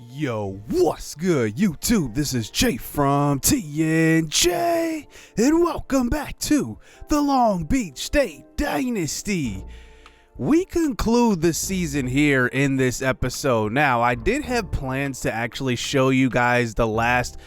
Yo, what's good, YouTube? This is Jay from TNJ, and welcome back to the Long Beach State Dynasty. We conclude the season here in this episode. Now, I did have plans to actually show you guys the last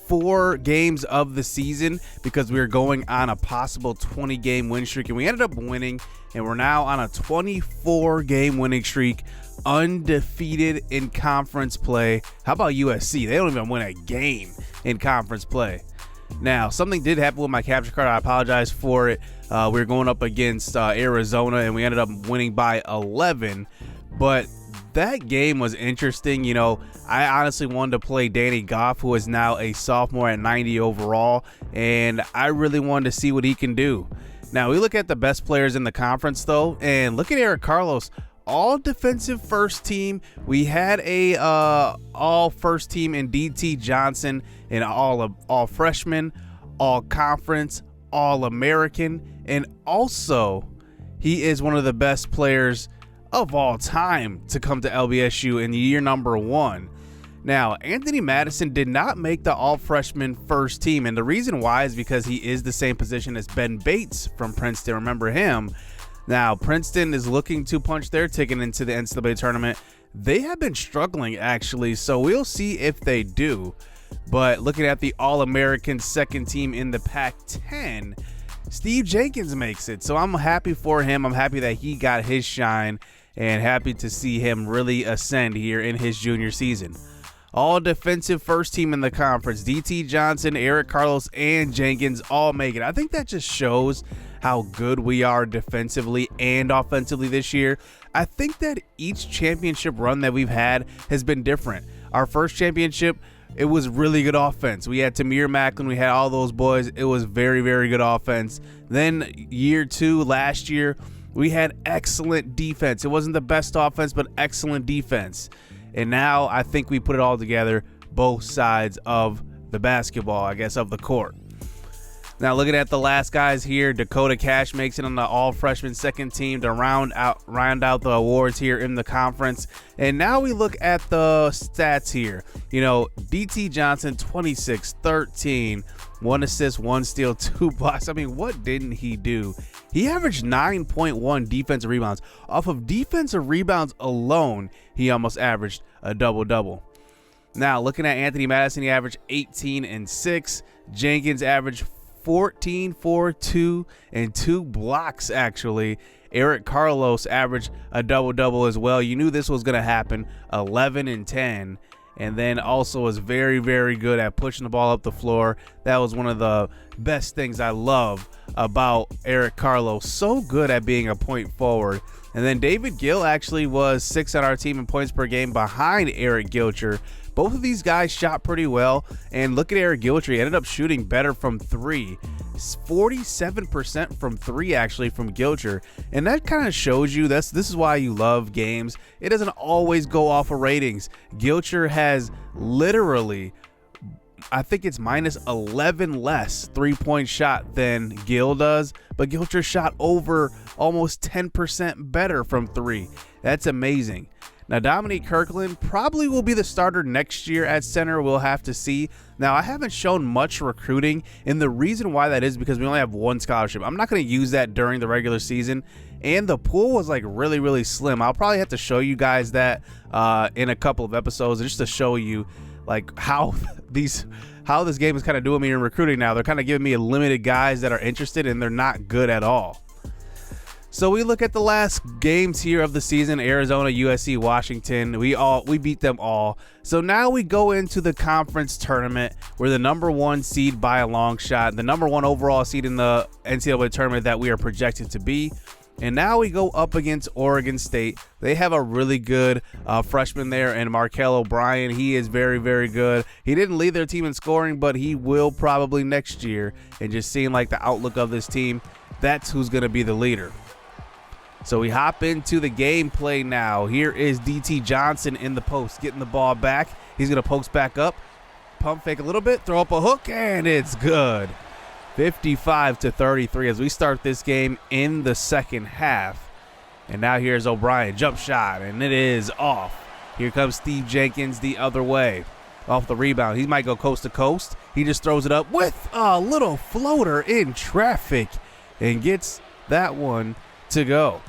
4 games of the season because we were going on a possible 20-game win streak, and we ended up winning, and we're now on a 24-game winning streak, undefeated in conference play. How about USC? They don't even win a game in conference play. Now, something did happen with my capture card. I apologize for it. We were going up against Arizona, and we ended up winning by 11. But that game was interesting. You know, I honestly wanted to play Danny Goff, who is now a sophomore at 90 overall, and I really wanted to see what he can do. Now, we look at the best players in the conference, though, and look at Eric Carlos. All defensive first team. We had a all first team in DT Johnson, and all freshman, all conference, all American, and also he is one of the best players of all time to come to LBSU in year number 1. Now, Anthony Madison did not make the all freshman first team, and the reason why is because he is the same position as Ben Bates from Princeton. Remember him. Now, Princeton is looking to punch their ticket into the NCAA tournament. They have been struggling, actually, so we'll see if they do. But looking at the All-American second team in the Pac-10, Steve Jenkins makes it. So I'm happy for him. I'm happy that he got his shine and happy to see him really ascend here in his junior season. All defensive first team in the conference. DT Johnson, Eric Carlos, and Jenkins all make it. I think that just shows how good we are defensively and offensively this year. I think that each championship run that we've had has been different. Our first championship, it was really good offense. We had Tamir Macklin, we had all those boys. It was very, very good offense. Then year 2, last year, we had excellent defense. It wasn't the best offense, but excellent defense. And now I think we put it all together, both sides of the basketball, I guess, of the court. Now, looking at the last guys here, Dakota Cash makes it on the all-freshman second team to round out the awards here in the conference. And now we look at the stats here. You know, DT Johnson, 26-13, 1 assist, 1 steal, 2 blocks. I mean, what didn't he do? He averaged 9.1 defensive rebounds. Off of defensive rebounds alone, he almost averaged a double-double. Now, looking at Anthony Madison, he averaged 18 and 6. Jenkins averaged 14, 4, 2, and 2 blocks, actually. Eric Carlos averaged a double-double as well. You knew this was going to happen, 11 and 10. And then also was very, very good at pushing the ball up the floor. That was one of the best things I love about Eric Carlos. So good at being a point forward. And then David Gill actually was 6th on our team in points per game behind Eric Gilcher. Both of these guys shot pretty well, and look at Eric Gilcher. He ended up shooting better from 3. 47% from 3, actually, from Gilcher. And that kind of shows you this is why you love games. It doesn't always go off of ratings. Gilcher has literally, I think it's minus 11 less 3-point shot than Gill does, but Gilcher shot over almost 10% better from 3. That's amazing. Now, Dominique Kirkland probably will be the starter next year at center. We'll have to see. Now, I haven't shown much recruiting, and the reason why that is because we only have 1 scholarship. I'm not going to use that during the regular season, and the pool was like really, really slim. I'll probably have to show you guys that in a couple of episodes just to show you like how this game is kind of doing me in recruiting now. They're kind of giving me limited guys that are interested, and they're not good at all. So we look at the last games here of the season: Arizona, USC, Washington. We beat them all. So now we go into the conference tournament. We're the number 1 seed by a long shot, the number 1 overall seed in the NCAA tournament that we are projected to be. And now we go up against Oregon State. They have a really good freshman there, and Markel O'Brien. He is very, very good. He didn't lead their team in scoring, but he will probably next year. And just seeing like the outlook of this team, that's who's going to be the leader. So we hop into the gameplay now. Here is DT Johnson in the post, getting the ball back. He's going to post back up, pump fake a little bit, throw up a hook, and it's good. 55-33 as we start this game in the second half. And now here's O'Brien, jump shot, and it is off. Here comes Steve Jenkins the other way. Off the rebound. He might go coast to coast. He just throws it up with a little floater in traffic and gets that one to go.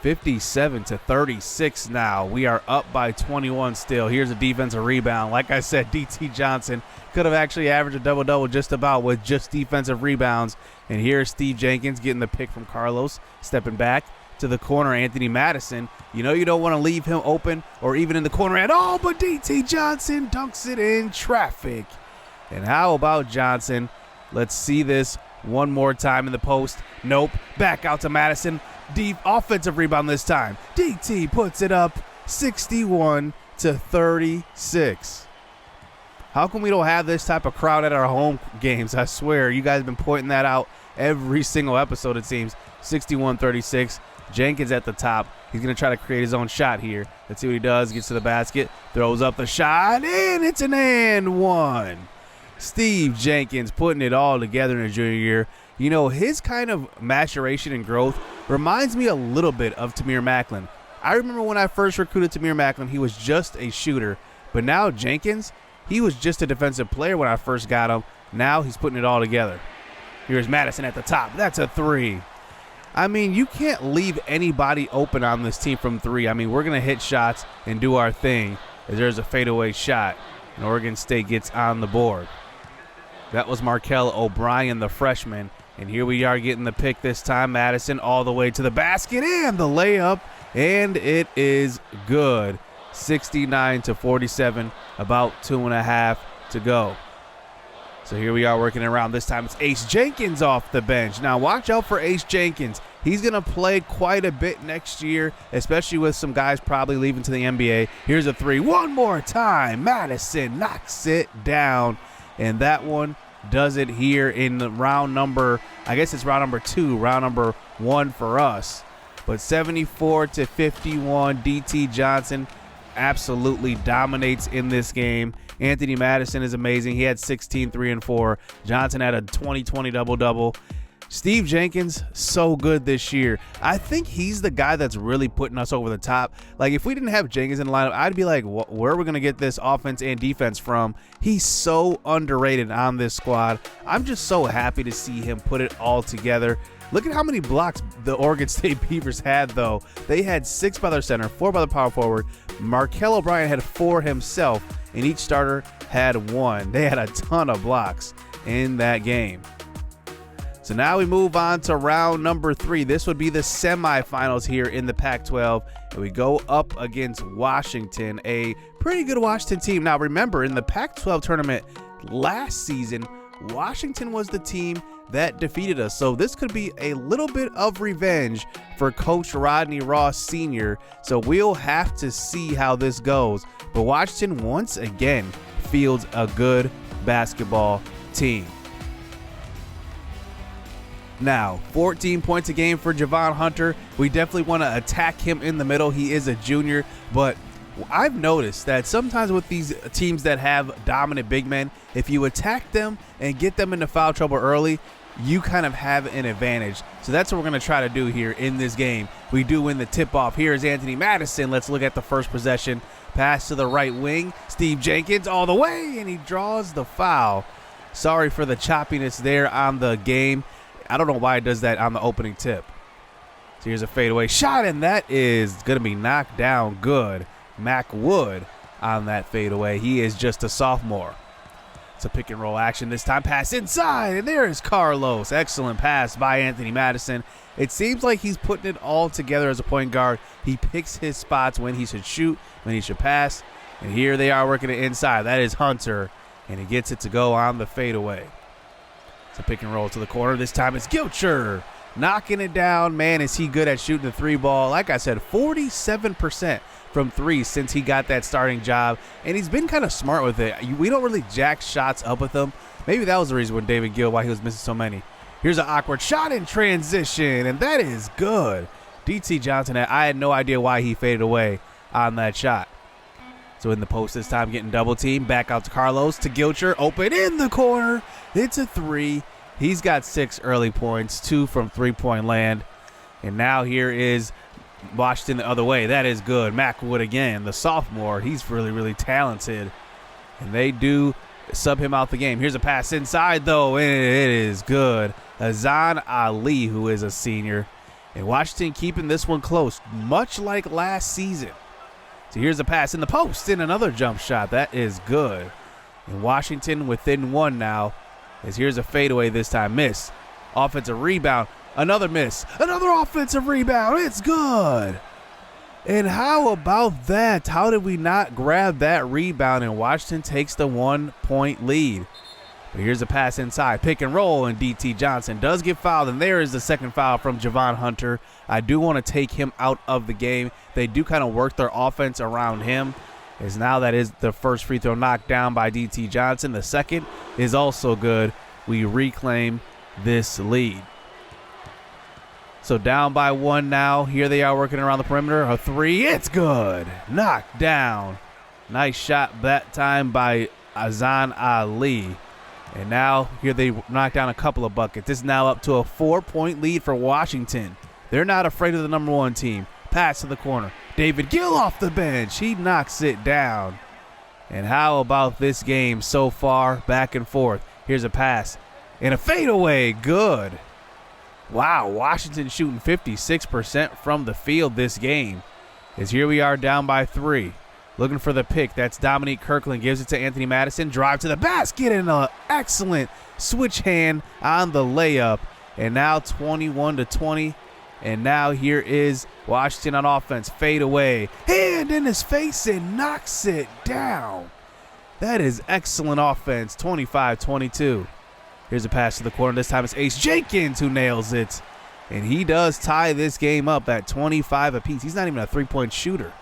57-36 now. We are up by 21 still. Here's a defensive rebound. Like I said, D.T. Johnson could have actually averaged a double-double just about with just defensive rebounds. And here's Steve Jenkins getting the pick from Carlos, stepping back to the corner. Anthony Madison, you know you don't want to leave him open or even in the corner at all, but D.T. Johnson dunks it in traffic. And how about Johnson? Let's see this one more time in the post. Nope. Back out to Madison. Deep offensive rebound this time. DT puts it up 61-36. How come we don't have this type of crowd at our home games? I swear, you guys have been pointing that out every single episode, it seems. 61-36. Jenkins at the top. He's going to try to create his own shot here. Let's see what he does. Gets to the basket. Throws up the shot. And it's an and one. Steve Jenkins putting it all together in his junior year. You know, his kind of maturation and growth reminds me a little bit of Tamir Macklin. I remember when I first recruited Tamir Macklin, he was just a shooter. But now Jenkins, he was just a defensive player when I first got him. Now he's putting it all together. Here's Madison at the top. That's a three. I mean, you can't leave anybody open on this team from three. I mean, we're going to hit shots and do our thing as there's a fadeaway shot. And Oregon State gets on the board. That was Markel O'Brien, the freshman. And here we are getting the pick this time. Madison all the way to the basket and the layup. And it is good. 69-47, about 2.5 to go. So here we are working around. This time it's Ace Jenkins off the bench. Now watch out for Ace Jenkins. He's going to play quite a bit next year, especially with some guys probably leaving to the NBA. Here's a three. One more time. Madison knocks it down. And that one does it here in the round number, I guess it's round number 2, round number 1 for us. But 74-51, D.T. Johnson absolutely dominates in this game. Anthony Madison is amazing. He had 16, 3, and 4. Johnson had a 20-20 double-double. Steve Jenkins, so good this year. I think he's the guy that's really putting us over the top. Like, if we didn't have Jenkins in the lineup, I'd be like, where are we going to get this offense and defense from? He's so underrated on this squad. I'm just so happy to see him put it all together. Look at how many blocks the Oregon State Beavers had, though. They had 6 by their center, 4 by the power forward. Markel O'Brien had 4 himself, and each starter had 1. They had a ton of blocks in that game. So now we move on to round number 3. This would be the semifinals here in the Pac-12. And we go up against Washington, a pretty good Washington team. Now remember, in the Pac-12 tournament last season, Washington was the team that defeated us. So this could be a little bit of revenge for Coach Rodney Ross Sr. So we'll have to see how this goes. But Washington once again fields a good basketball team. Now, 14 points a game for Javon Hunter. We definitely want to attack him in the middle. He is a junior, but I've noticed that sometimes with these teams that have dominant big men, if you attack them and get them into foul trouble early, you kind of have an advantage. So that's what we're going to try to do here in this game. We do win the tip-off. Here's Anthony Madison. Let's look at the first possession. Pass to the right wing. Steve Jenkins all the way, and he draws the foul. Sorry for the choppiness there on the game. I don't know why it does that on the opening tip. So here's a fadeaway shot, and that is going to be knocked down good. Mac Wood on that fadeaway. He is just a sophomore. It's a pick and roll action this time. Pass inside, and there is Carlos. Excellent pass by Anthony Madison. It seems like he's putting it all together as a point guard. He picks his spots when he should shoot, when he should pass. And here they are working it inside. That is Hunter, and he gets it to go on the fadeaway. It's a pick and roll to the corner. This time it's Gilcher knocking it down. Man, is he good at shooting the 3 ball. Like I said, 47% from 3 since he got that starting job. And he's been kind of smart with it. We don't really jack shots up with him. Maybe that was the reason with David Gill why he was missing so many. Here's an awkward shot in transition, and that is good. D.T. Johnson, I had no idea why he faded away on that shot. So in the post this time, getting double team. Back out to Carlos, to Gilcher. Open in the corner. It's a 3. He's got 6 early points, 2 from 3-point land. And now here is Washington the other way. That is good. Mac Wood again, the sophomore. He's really, really talented. And they do sub him out the game. Here's a pass inside, though, and it is good. Azan Ali, who is a senior. And Washington keeping this one close, much like last season. So here's a pass in the post and another jump shot. That is good. And Washington within one now, as here's a fadeaway this time. Miss. Offensive rebound. Another miss. Another offensive rebound. It's good. And how about that? How did we not grab that rebound? And Washington takes the 1-point lead. But here's a pass inside. Pick and roll, and DT Johnson does get fouled. And there is the second foul from Javon Hunter. I do want to take him out of the game. They do kind of work their offense around him. As now that is the first free throw knocked down by DT Johnson. The second is also good. We reclaim this lead. So down by one now. Here they are working around the perimeter. A three. It's good. Knocked down. Nice shot that time by Azan Ali. And now here they knock down a couple of buckets. This is now up to a 4-point lead for Washington. They're not afraid of the number one team. Pass to the corner. David Gill off the bench. He knocks it down. And how about this game so far? Back and forth. Here's a pass. And a fadeaway. Good. Wow, Washington shooting 56% from the field this game. As here we are down by 3. Looking for the pick. That's Dominique Kirkland. Gives it to Anthony Madison. Drive to the basket and an excellent switch hand on the layup. And now 21-20. And now here is Washington on offense. Fade away. Hand in his face and knocks it down. That is excellent offense. 25-22. Here's a pass to the corner. This time it's Ace Jenkins who nails it. And he does tie this game up at 25 apiece. He's not even a three-point shooter.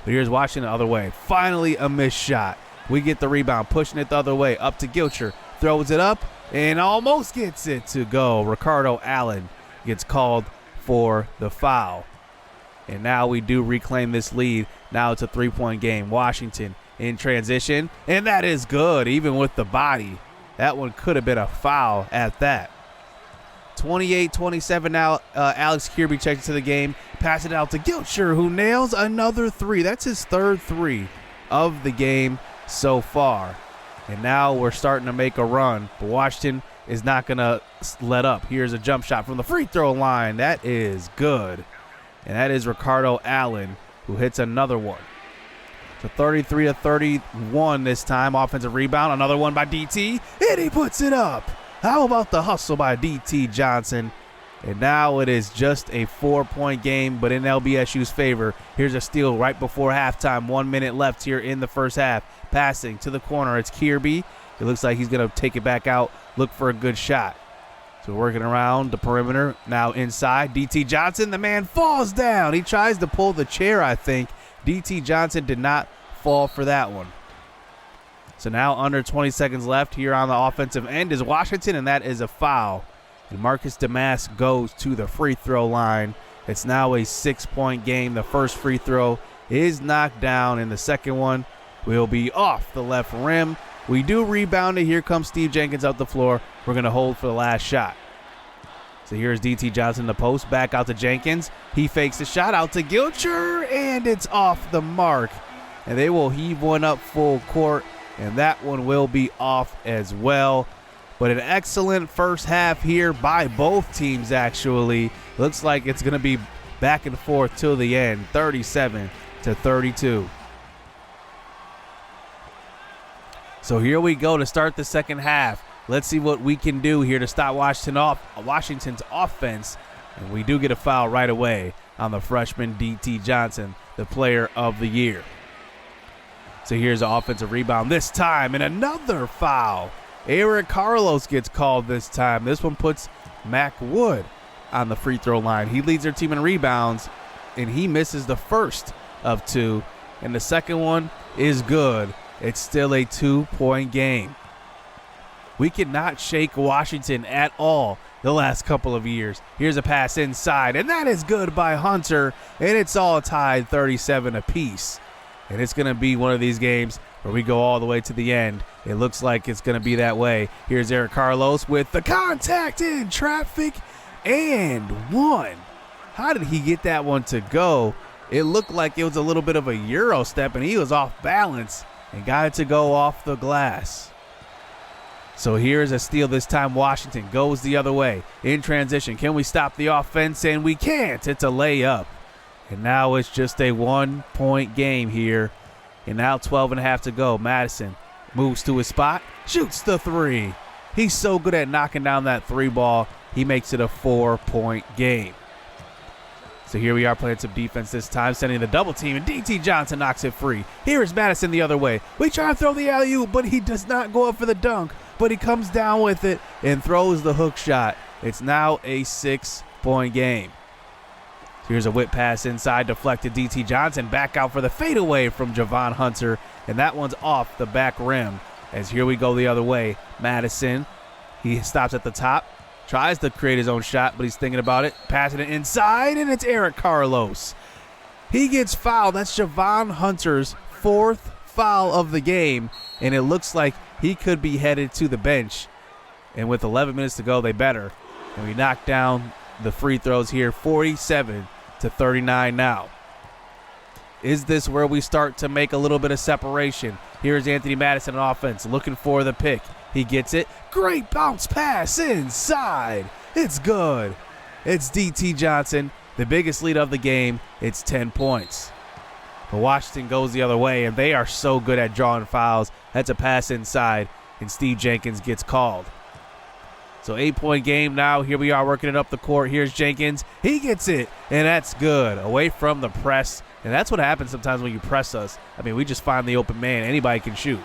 But here's Washington the other way. Finally a missed shot. We get the rebound. Pushing it the other way. Up to Gilcher. Throws it up and almost gets it to go. Ricardo Allen gets called for the foul. And now we do reclaim this lead. Now it's a three-point game. Washington in transition. And that is good, even with the body. That one could have been a foul at that. 28-27 now. Alex Kirby checks into the game. Pass it out to Gilcher, who nails another three. That's his third three of the game so far. And now we're starting to make a run. But Washington is not going to let up. Here's a jump shot from the free throw line. That is good. And that is Ricardo Allen, who hits another one. So 33-31 this time. Offensive rebound. Another one by DT. And he puts it up. How about the hustle by DT Johnson? And now it is just a 4-point game, but in LBSU's favor. Here's a steal right before halftime. 1 minute left here in the first half. Passing to the corner. It's Kirby. It looks like he's going to take it back out, look for a good shot. So working around the perimeter. Now inside. DT Johnson, the man falls down. He tries to pull the chair, I think. DT Johnson did not fall for that one. So now under 20 seconds left here on the offensive end is Washington, and that is a foul. And Marcus Damas goes to the free throw line. It's now a 6-point game. The first free throw is knocked down, and the second one will be off the left rim. We do rebound it. Here comes Steve Jenkins up the floor. We're going to hold for the last shot. So here's DT Johnson in the post. Back out to Jenkins. He fakes the shot out to Gilcher, and it's off the mark. And they will heave one up full court, and that one will be off as well. But an excellent first half here by both teams, actually. Looks like it's going to be back and forth till the end, 37-32. So here we go to start the second half. Let's see what we can do here to stop Washington's offense. And we do get a foul right away on the freshman DT Johnson, the player of the year. So here's an offensive rebound this time, and another foul. Eric Carlos gets called this time. This one puts Mac Wood on the free throw line. He leads their team in rebounds, and he misses the first of two. And the second one is good. It's still a 2-point game. We cannot shake Washington at all the last couple of years. Here's a pass inside, and that is good by Hunter, and it's all tied 37 apiece. And it's going to be one of these games where we go all the way to the end. It looks like it's going to be that way. Here's Eric Carlos with the contact in traffic and one. How did he get that one to go? It looked like it was a little bit of a Euro step, and he was off balance and got it to go off the glass. So here's a steal this time. Washington goes the other way in transition. Can we stop the offense? And we can't. It's a layup. And now it's just a 1-point game here. And now 12.5 to go. Madison moves to his spot, shoots the three. He's so good at knocking down that three ball. He makes it a 4-point game. So here we are playing some defense this time, sending the double team, and D.T. Johnson knocks it free. Here is Madison the other way. We try to throw the alley-oop, but he does not go up for the dunk, but he comes down with it and throws the hook shot. It's now a 6-point game. Here's a whip pass inside, deflected. D.T. Johnson back out for the fadeaway from Javon Hunter, and that one's off the back rim. As here we go the other way. Madison, he stops at the top. Tries to create his own shot, but he's thinking about it. Passing it inside, and it's Eric Carlos. He gets fouled. That's Javon Hunter's 4th foul of the game, and it looks like he could be headed to the bench. And with 11 minutes to go, they better. And we knock down the free throws here, 47-39 now. Is this where we start to make a little bit of separation? Here's Anthony Madison on offense, looking for the pick. He gets it. Great bounce pass inside. It's good. It's D.T. Johnson, the biggest lead of the game. It's 10 points. But Washington goes the other way, and they are so good at drawing fouls. That's a pass inside, and Steve Jenkins gets called. So 8-point game now. Here we are working it up the court. Here's Jenkins. He gets it, and that's good. Away from the press, and that's what happens sometimes when you press us. I mean, we just find the open man. Anybody can shoot.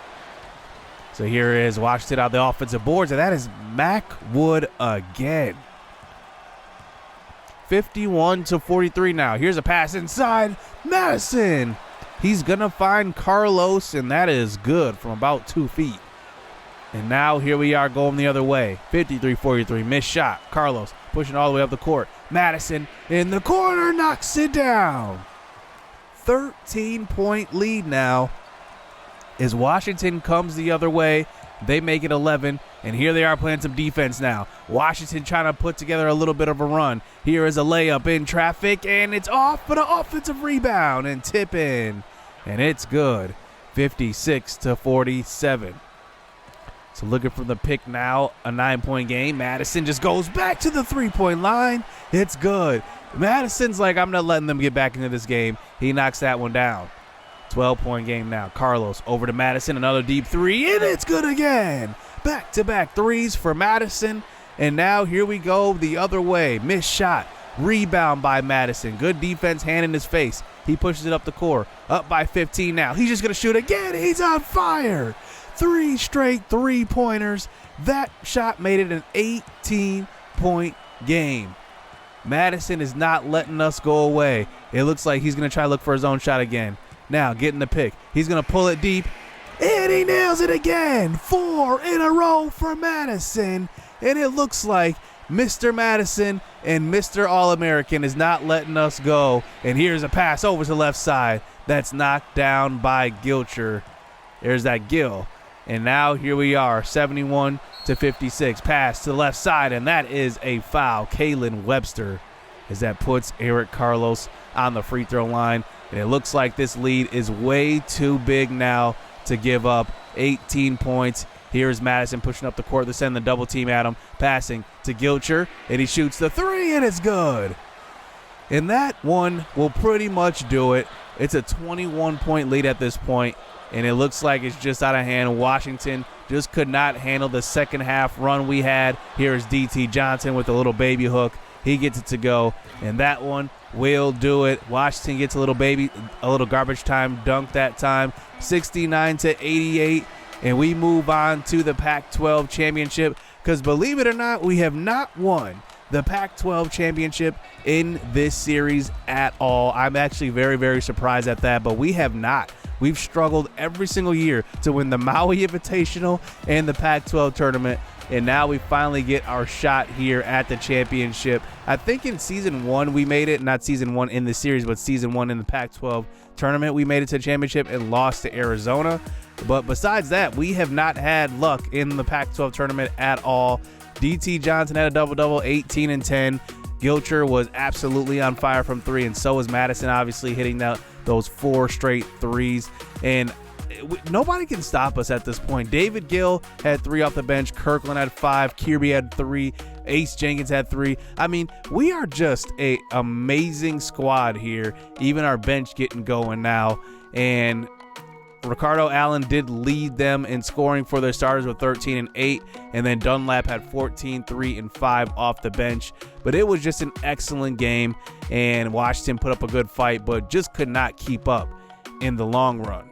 So here is Washington on the offensive boards, and that is Mac Wood again. 51-43 now. Here's a pass inside. Madison. He's going to find Carlos, and that is good from about 2 feet. And now here we are going the other way. 53-43. Missed shot. Carlos pushing all the way up the court. Madison in the corner knocks it down. 13-point lead now. As Washington comes the other way, they make it 11, and here they are playing some defense now. Washington trying to put together a little bit of a run. Here is a layup in traffic, and it's off, but an offensive rebound and tip in, and it's good. 56-47. So looking for the pick now, a 9-point game. Madison just goes back to the three-point line. It's good. Madison's like, I'm not letting them get back into this game. He knocks that one down. 12-point game now. Carlos over to Madison. Another deep three, and it's good again. Back-to-back threes for Madison. And now here we go the other way. Missed shot. Rebound by Madison. Good defense, hand in his face. He pushes it up the court. Up by 15 now. He's just going to shoot again. He's on fire. 3 straight three-pointers. That shot made it an 18-point game. Madison is not letting us go away. It looks like he's going to try to look for his own shot again. Now getting the pick. He's going to pull it deep, and he nails it again. 4 in a row for Madison, and it looks like Mr. Madison and Mr. All-American is not letting us go. And here's a pass over to the left side. That's knocked down by Gilcher. There's that Gill. And now here we are, 71-56. Pass to the left side, and that is a foul. Kalen Webster, as that puts Eric Carlos on the free throw line. And it looks like this lead is way too big now to give up. 18 points. Here's Madison pushing up the court to send the double team at him. Passing to Gilcher, and he shoots the three, and it's good. And that one will pretty much do it. It's a 21-point lead at this point, and it looks like it's just out of hand. Washington just could not handle the second half run we had. Here's D.T. Johnson with a little baby hook. He gets it to go, and that one will do it. Washington gets a little garbage time dunk that time, 69-88, and we move on to the Pac-12 Championship, because believe it or not, we have not won the Pac-12 Championship in this series at all. I'm actually very, very surprised at that, but we have not. We've struggled every single year to win the Maui Invitational and the Pac-12 tournament, and now we finally get our shot here at the championship. I think in season 1 we made it, not season 1 in the series, but season 1 in the Pac-12 tournament. We made it to the championship and lost to Arizona. But besides that, we have not had luck in the Pac-12 tournament at all. D.T. Johnson had a double-double, 18 and 10. Gilcher was absolutely on fire from three, and so was Madison, obviously hitting those 4 straight threes. And nobody can stop us at this point. David Gill had 3 off the bench. Kirkland had 5. Kirby had 3. Ace Jenkins had 3. I mean, we are just a amazing squad here. Even our bench getting going now. And Ricardo Allen did lead them in scoring for their starters with 13 and 8, and then Dunlap had 14, 3, and 5 off the bench. But it was just an excellent game, and Washington put up a good fight, but just could not keep up in the long run.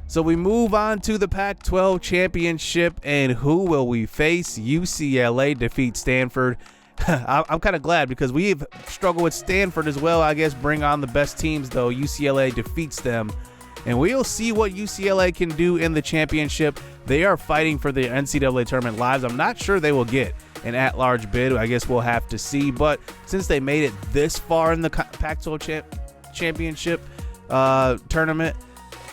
So we move on to the Pac-12 Championship, and who will we face? UCLA defeats Stanford. I'm kind of glad because we've struggled with Stanford as well. I guess bring on the best teams, though. UCLA defeats them. And we'll see what UCLA can do in the championship. They are fighting for the NCAA tournament lives. I'm not sure they will get an at-large bid. I guess we'll have to see. But since they made it this far in the Pac-12 championship tournament,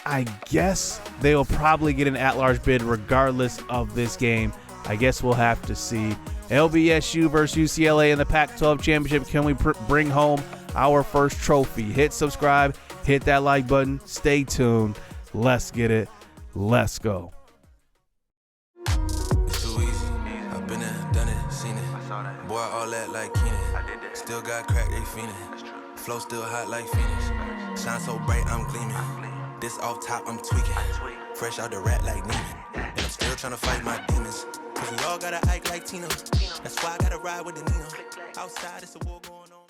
I guess they will probably get an at-large bid regardless of this game. I guess we'll have to see. LBSU versus UCLA in the Pac-12 championship. Can we bring home our first trophy? Hit subscribe. Hit that like button. Stay tuned. Let's get it. Let's go. It's too easy. I've been there, done it, seen it. Boy, all that like Keenan. Still got crack, they fiendin'. Flow still hot like Phoenix. Shine so bright, I'm gleaming. This off top, I'm tweaking. Fresh out the rat like Neiman. And I'm still trying to fight my demons. Cause we all gotta act like Tina. That's why I gotta ride with the Nina. Outside, it's a war.